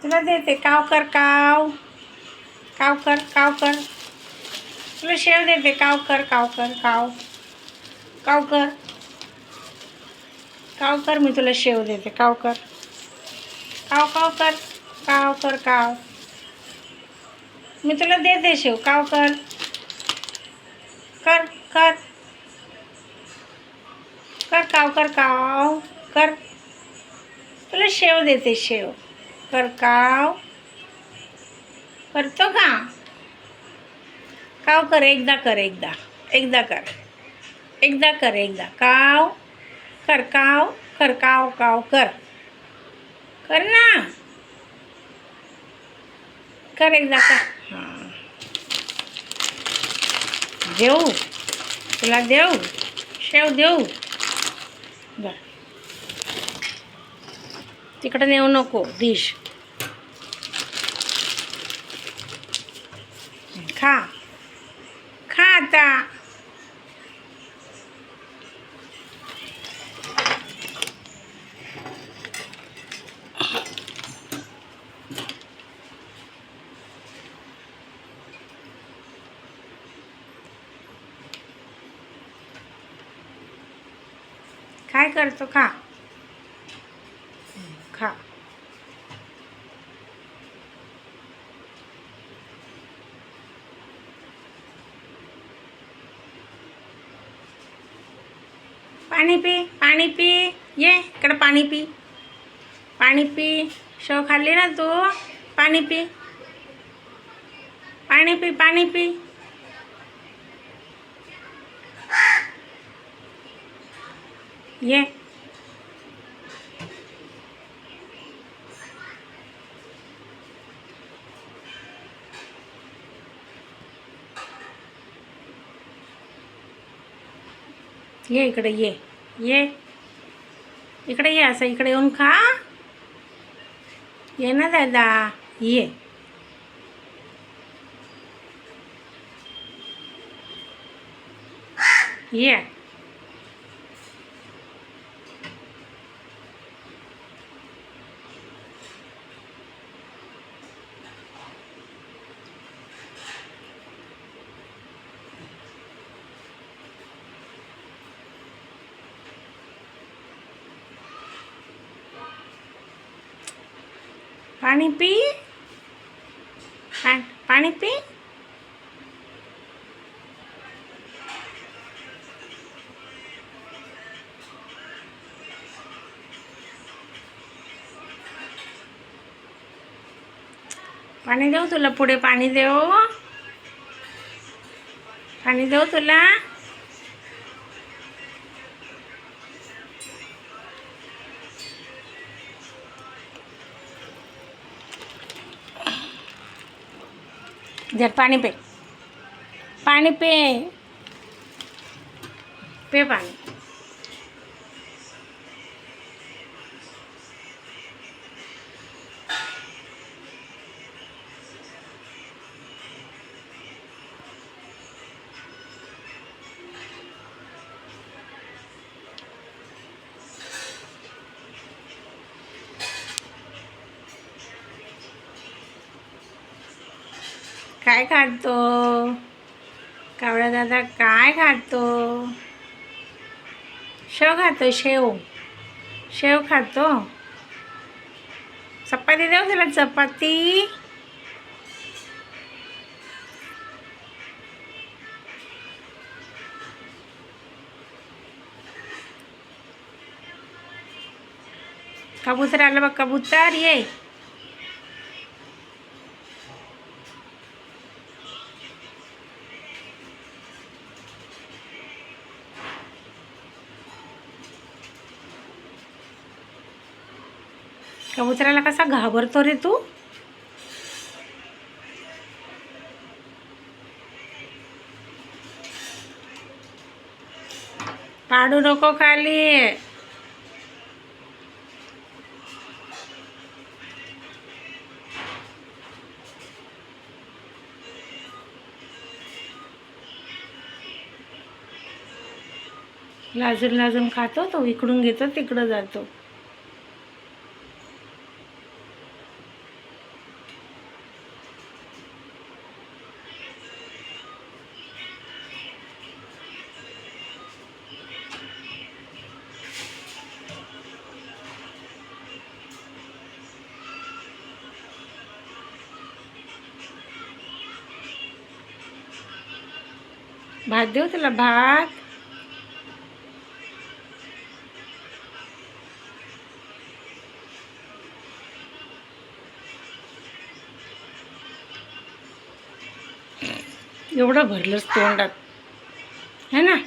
तुला देते. काव कर, काव. काव कर, काव कर. तुला शेव देते. काव कर, काव कर, काव. काव कर. काव कर, मी तुला शेव देते. काव कर. काव काव कर. काव कर, काव. मी तुला देते शेव. काव कर. कर कर कर. काव कर, काव कर. तुला शेव देते. शेव कर. काव करतो का? काव कर. एकदा कर. एकदा कर. एकदा कर. एकदा काव कर. काव कर. काव काव कर. कर ना. कर. एकदा कर. हां, देऊ तुला. देऊ शेव. देऊ. बरं, तिकडं नेऊ नको डिश. खा. खा आता. काय करतो? खा. खा. पाणी पी. पाणी पी. ये इकडं पाणी पी. पाणी पी. शेव खाल्ली ना तू. पाणी पी. पाणी पी. पाणी पी. ये. ये इकडे. ये ये इकडे. ये असं इकडे येऊन खा. ये ना दादा. ये. ये. पाणी पी. पाणी पी. पाणी देऊ तुला. पुढे पाणी देऊ. पाणी देऊ तुला. जर पाणी पे. पाणी पे. पे पाणी. काय खातो कावळा दादा? काय खातो? शेव खातो. शेव. शेव खातो. चपाती देऊ तुला. चपाती. कबूतर आलं बघ. कबूतर ये. कबुतराला कसा घाबरतो रे तू? पाडू नको खाली. लाजून लाजून खातो तो. इकडून घेतो तिकडं जातो. भात देऊ तुला भात. एवढं भरलंच तोंडात है ना.